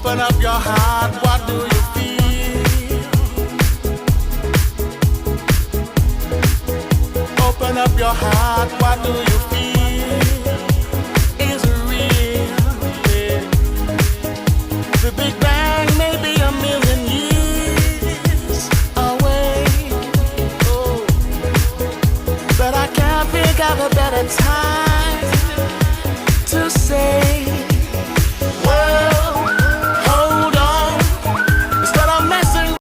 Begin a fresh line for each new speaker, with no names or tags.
Open up your heart, what do you feel? Open up your heart, what do you feel? Is it real? Yeah. The Big Bang may be a million years away. Oh. But I can't think of a better time